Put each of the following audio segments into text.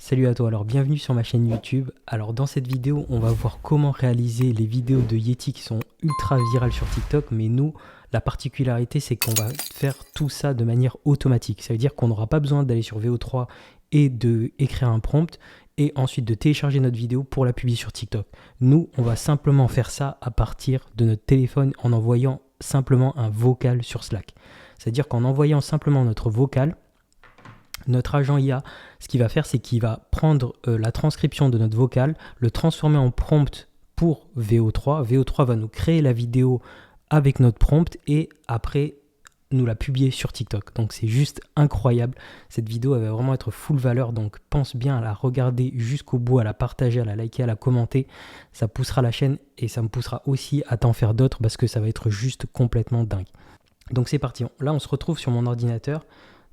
Salut à toi, alors bienvenue sur ma chaîne YouTube. Alors dans cette vidéo, on va voir comment réaliser les vidéos de Yeti qui sont ultra virales sur TikTok. Mais nous, la particularité, c'est qu'on va faire tout ça de manière automatique. Ça veut dire qu'on n'aura pas besoin d'aller sur VO3 et d'écrire un prompt et ensuite de télécharger notre vidéo pour la publier sur TikTok. Nous, on va simplement faire ça à partir de notre téléphone en envoyant simplement un vocal sur Slack. C'est-à-dire qu'en envoyant simplement notre vocal, notre agent IA, ce qu'il va faire, c'est qu'il va prendre la transcription de notre vocal, le transformer en prompt pour VO3. VO3 va nous créer la vidéo avec notre prompt et après nous la publier sur TikTok. Donc c'est juste incroyable. Cette vidéo elle va vraiment être full valeur, donc pense bien à la regarder jusqu'au bout, à la partager, à la liker, à la commenter. Ça poussera la chaîne et ça me poussera aussi à t'en faire d'autres parce que ça va être juste complètement dingue. Donc c'est parti. Là on se retrouve sur mon ordinateur.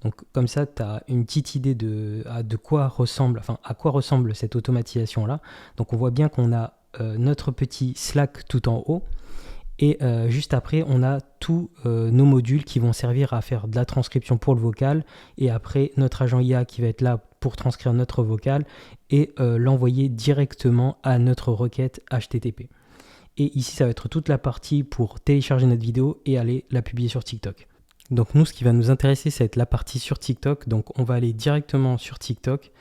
Donc comme ça, tu as une petite idée à quoi ressemble cette automatisation-là. Donc on voit bien qu'on a notre petit Slack tout en haut. Et juste après, on a tous nos modules qui vont servir à faire de la transcription pour le vocal. Et après, notre agent IA qui va être là pour transcrire notre vocal et l'envoyer directement à notre requête HTTP. Et ici, ça va être toute la partie pour télécharger notre vidéo et aller la publier sur TikTok. Donc nous, ce qui va nous intéresser, ça va être la partie sur TikTok. Donc on va aller directement sur TikTok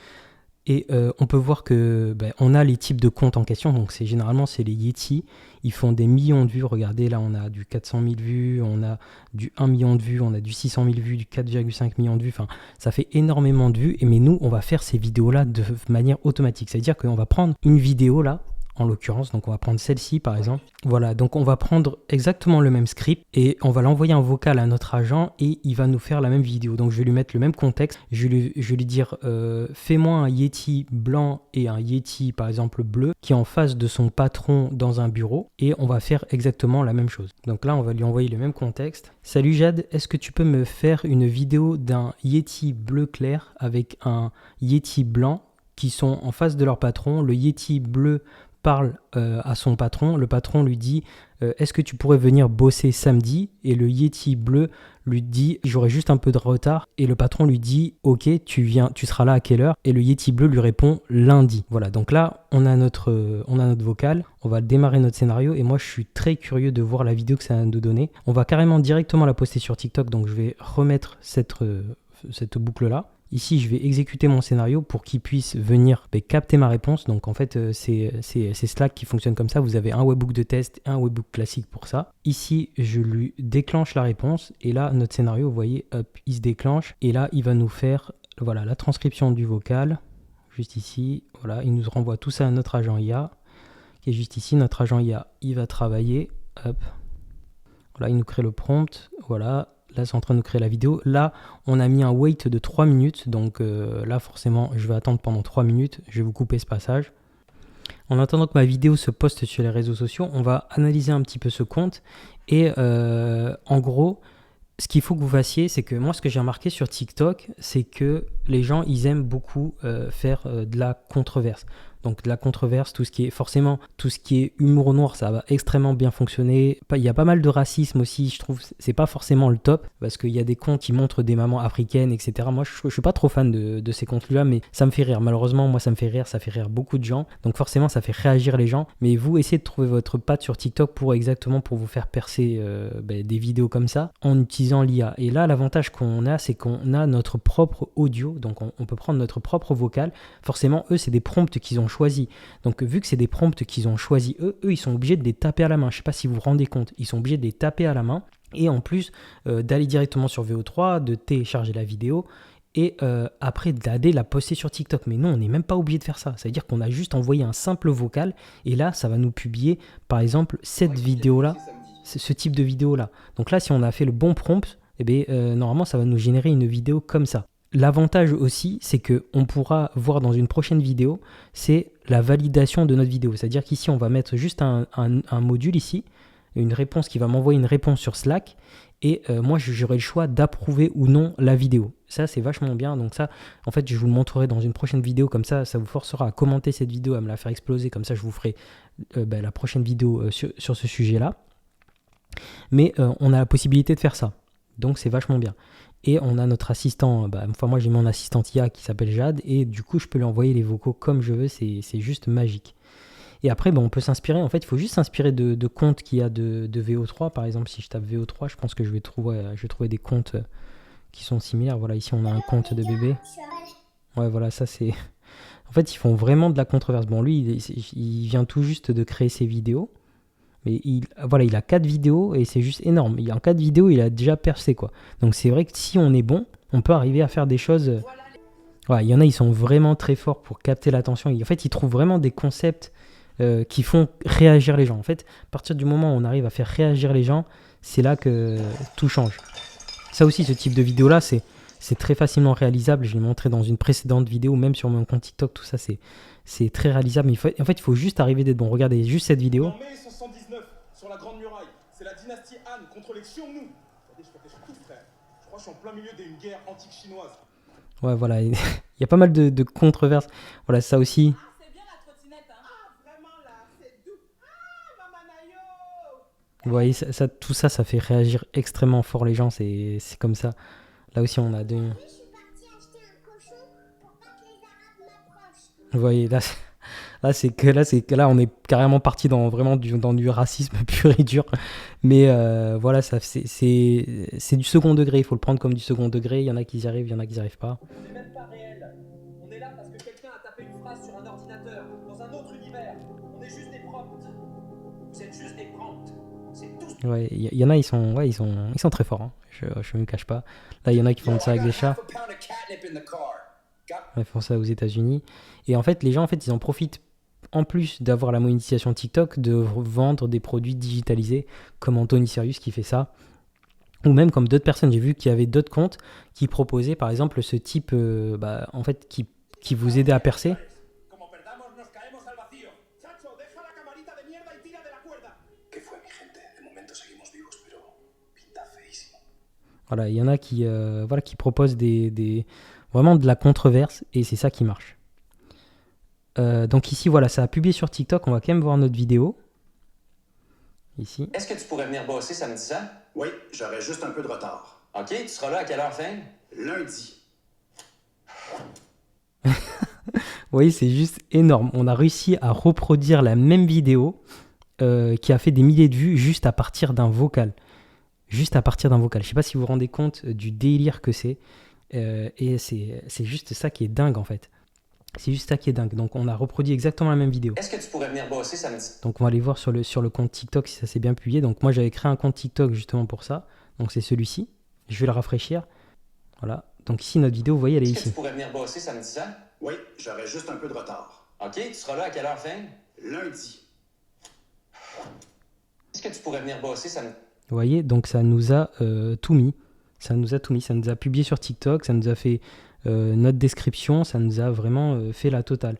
et on peut voir que on a les types de comptes en question. Donc généralement, c'est les Yeti. Ils font des millions de vues. Regardez, là, on a du 400 000 vues, on a du 1 million de vues, on a du 600 000 vues, du 4,5 millions de vues. Enfin, ça fait énormément de vues. Mais nous, on va faire ces vidéos-là de manière automatique. C'est-à-dire qu'on va prendre une vidéo là, en l'occurrence, donc on va prendre celle-ci par exemple. Voilà, donc on va prendre exactement le même script et on va l'envoyer en vocal à notre agent et il va nous faire la même vidéo. Donc je vais lui mettre le même contexte, je vais lui dire fais-moi un Yeti blanc et un Yeti par exemple bleu qui est en face de son patron dans un bureau et on va faire exactement la même chose. Donc là on va lui envoyer le même contexte. Salut Jade, est-ce que tu peux me faire une vidéo d'un Yeti bleu clair avec un Yeti blanc qui sont en face de leur patron? Le Yeti bleu parle à son patron, le patron lui dit est-ce que tu pourrais venir bosser samedi? Et le Yeti bleu lui dit j'aurai juste un peu de retard et le patron lui dit ok, tu seras là à quelle heure? Et le Yeti bleu lui répond lundi. Voilà, donc là on a notre vocal, on va démarrer notre scénario et moi je suis très curieux de voir la vidéo que ça va nous donner. On va carrément directement la poster sur TikTok, donc je vais remettre cette boucle là. Ici, je vais exécuter mon scénario pour qu'il puisse venir capter ma réponse. Donc en fait, c'est Slack qui fonctionne comme ça. Vous avez un webhook de test et un webhook classique pour ça. Ici, je lui déclenche la réponse. Et là, notre scénario, vous voyez, hop, il se déclenche. Et là, il va nous faire voilà, la transcription du vocal. Juste ici, voilà, il nous renvoie tout ça à notre agent IA. Qui est juste ici, notre agent IA, il va travailler. Hop. Voilà, il nous crée le prompt. Voilà. Là, c'est en train de créer la vidéo. Là, on a mis un wait de 3 minutes. Donc là, forcément, je vais attendre pendant 3 minutes. Je vais vous couper ce passage. En attendant que ma vidéo se poste sur les réseaux sociaux, on va analyser un petit peu ce compte. Et en gros, ce qu'il faut que vous fassiez, c'est que moi, ce que j'ai remarqué sur TikTok, c'est que les gens, ils aiment beaucoup faire de la controverse. Donc de la controverse, tout ce qui est humour noir, ça va extrêmement bien fonctionner. Il y a pas mal de racisme aussi, je trouve, c'est pas forcément le top, parce qu'il y a des comptes qui montrent des mamans africaines, etc. Moi, je suis pas trop fan de ces comptes-là, mais ça me fait rire. Malheureusement, moi, ça me fait rire, ça fait rire beaucoup de gens. Donc forcément, ça fait réagir les gens. Mais vous, essayez de trouver votre patte sur TikTok pour vous faire percer des vidéos comme ça, en utilisant l'IA. Et là, l'avantage qu'on a, c'est qu'on a notre propre audio, donc on peut prendre notre propre vocal. Forcément, eux, c'est des prompts qu'ils ont choisi. Donc vu que c'est des prompts qu'ils ont choisi eux, ils sont obligés de les taper à la main. Je ne sais pas si vous vous rendez compte, ils sont obligés de les taper à la main et en plus d'aller directement sur VO3, de télécharger la vidéo et après d'aller la poster sur TikTok. Mais non, on n'est même pas obligé de faire ça. Ça veut dire qu'on a juste envoyé un simple vocal et là, ça va nous publier par exemple cette vidéo-là, ce type de vidéo-là. Donc là, si on a fait le bon prompt, normalement, ça va nous générer une vidéo comme ça. L'avantage aussi, c'est qu'on pourra voir dans une prochaine vidéo, c'est la validation de notre vidéo. C'est-à-dire qu'ici, on va mettre juste un module ici, une réponse qui va m'envoyer une réponse sur Slack. Et moi, j'aurai le choix d'approuver ou non la vidéo. Ça, c'est vachement bien. Donc ça, en fait, je vous le montrerai dans une prochaine vidéo. Comme ça vous forcera à commenter cette vidéo, à me la faire exploser. Comme ça, je vous ferai la prochaine vidéo sur ce sujet-là. Mais on a la possibilité de faire ça. Donc, c'est vachement bien. Et on a notre assistant, enfin moi j'ai mon assistante IA qui s'appelle Jade, et du coup je peux lui envoyer les vocaux comme je veux, c'est juste magique. Et après, on peut s'inspirer, en fait, il faut juste s'inspirer de comptes qu'il y a de VO3. Par exemple, si je tape VO3, je pense que je vais trouver des comptes qui sont similaires. Voilà, ici on a un compte de bébé. Ouais, voilà, ça c'est... En fait, ils font vraiment de la controverse. Bon, lui, il vient tout juste de créer ses vidéos. Mais il a 4 vidéos et c'est juste énorme. En 4 vidéos, il a déjà percé, quoi. Donc c'est vrai que si on est bon, on peut arriver à faire des choses... Ouais, il y en a, ils sont vraiment très forts pour capter l'attention. En fait, ils trouvent vraiment des concepts qui font réagir les gens. En fait, à partir du moment où on arrive à faire réagir les gens, c'est là que tout change. Ça aussi, ce type de vidéo-là, c'est très facilement réalisable. Je l'ai montré dans une précédente vidéo, même sur mon compte TikTok, tout ça, c'est très réalisable. Mais en fait, il faut juste arriver d'être bon. Regardez juste cette vidéo. En mai 119, sur la Grande Muraille, c'est la dynastie Han contre les Xiongnu. Regardez, je fais sur tout, frère. Je crois que je suis en plein milieu d'une guerre antique chinoise. Ouais, voilà. Il y a pas mal de controverses. Voilà, ça aussi. Vous voyez, tout ça, ça fait réagir extrêmement fort les gens, c'est comme ça. Là aussi, on a deux... Vous voyez, là, on est carrément parti dans du racisme pur et dur. Mais voilà, c'est du second degré, il faut le prendre comme du second degré. Il y en a qui y arrivent, il y en a qui n'y arrivent pas. On n'est même pas réel. On est là parce que quelqu'un a tapé une phrase sur un ordinateur, dans un autre univers. On est juste des prompts. Vous êtes juste des prompts. Ouais, il y en a, ils sont très forts. Hein. Je me cache pas. Là, il y en a qui font ça avec des chats. Ils font ça aux États-Unis. Et en fait, les gens, ils en profitent, en plus d'avoir la monétisation TikTok, de vendre des produits digitalisés, comme Anthony Serious qui fait ça. Ou même comme d'autres personnes. J'ai vu qu'il y avait d'autres comptes qui proposaient, par exemple, ce type, qui vous aidait à percer. Voilà, il y en a qui proposent vraiment de la controverse et c'est ça qui marche. Donc ici, voilà, ça a publié sur TikTok. On va quand même voir notre vidéo. Ici. Est-ce que tu pourrais venir bosser samedi ça? Oui, j'aurai juste un peu de retard. OK, tu seras là à quelle heure fin? Lundi. Vous voyez, c'est juste énorme. On a réussi à reproduire la même vidéo qui a fait des milliers de vues juste à partir d'un vocal. Juste à partir d'un vocal. Je ne sais pas si vous vous rendez compte du délire que c'est. Et c'est juste ça qui est dingue en fait. C'est juste ça qui est dingue. Donc on a reproduit exactement la même vidéo. Est-ce que tu pourrais venir bosser samedi? Donc on va aller voir sur le compte TikTok si ça s'est bien publié. Donc moi j'avais créé un compte TikTok justement pour ça. Donc c'est celui-ci. Je vais le rafraîchir. Voilà. Donc ici notre vidéo, vous voyez, elle est ici. Est-ce que tu pourrais venir bosser samedi ça? Oui, j'aurai juste un peu de retard. OK, tu seras là à quelle heure fin? Lundi. Est-ce que tu pourrais venir bosser samedi? Vous voyez, donc ça nous a tout mis. Ça nous a publié sur TikTok, ça nous a fait notre description, ça nous a vraiment fait la totale.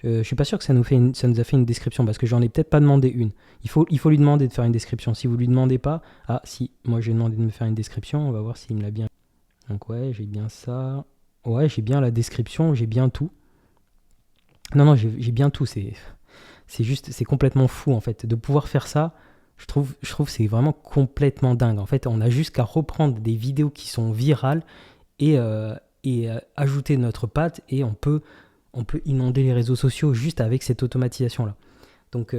Je suis pas sûr que ça nous a fait une description parce que j'en ai peut-être pas demandé une. Il faut lui demander de faire une description. Si vous lui demandez pas, ah si, moi j'ai demandé de me faire une description, on va voir s'il me l'a bien. Donc ouais, j'ai bien ça. Ouais, j'ai bien la description, j'ai bien tout. Non, j'ai bien tout. C'est complètement fou en fait de pouvoir faire ça. Je trouve que c'est vraiment complètement dingue. En fait, on a juste qu'à reprendre des vidéos qui sont virales et ajouter notre patte et on peut inonder les réseaux sociaux juste avec cette automatisation-là. Donc,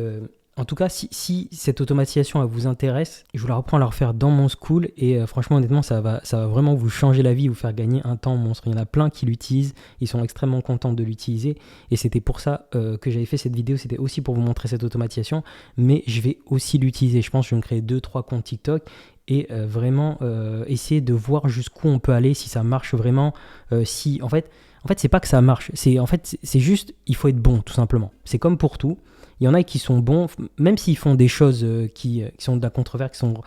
en tout cas, si cette automatisation elle vous intéresse, je vous la reprends à la refaire dans mon school et franchement, honnêtement, ça va vraiment vous changer la vie, vous faire gagner un temps monstre. Il y en a plein qui l'utilisent, ils sont extrêmement contents de l'utiliser et c'était pour ça que j'avais fait cette vidéo, c'était aussi pour vous montrer cette automatisation, mais je vais aussi l'utiliser. Je pense que je vais me créer 2-3 comptes TikTok et vraiment essayer de voir jusqu'où on peut aller, si ça marche vraiment, En fait, c'est pas que ça marche, c'est juste, il faut être bon, tout simplement. C'est comme pour tout. Il y en a qui sont bons, même s'ils font des choses qui sont de la controverse, qui sont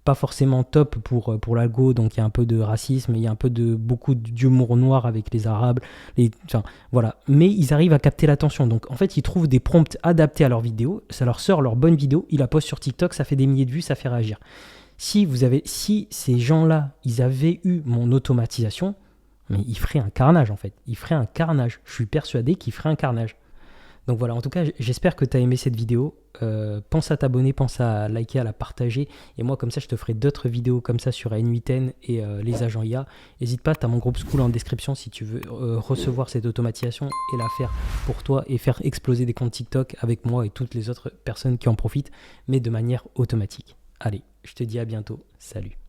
pas forcément top pour l'algo, donc il y a un peu de racisme, il y a un peu beaucoup d'humour noir avec les Arabes, voilà. Mais ils arrivent à capter l'attention, donc en fait ils trouvent des prompts adaptés à leur vidéo, ça leur sort leur bonne vidéo, ils la postent sur TikTok, ça fait des milliers de vues, ça fait réagir. Si ces gens-là, ils avaient eu mon automatisation, mais ils feraient un carnage en fait, ils feraient un carnage, je suis persuadé qu'ils feraient un carnage. Donc voilà, en tout cas, j'espère que tu as aimé cette vidéo. Pense à t'abonner, pense à liker, à la partager. Et moi, comme ça, je te ferai d'autres vidéos comme ça sur N8N et les agents IA. N'hésite pas, tu as mon groupe School en description si tu veux recevoir cette automatisation et la faire pour toi et faire exploser des comptes TikTok avec moi et toutes les autres personnes qui en profitent, mais de manière automatique. Allez, je te dis à bientôt. Salut.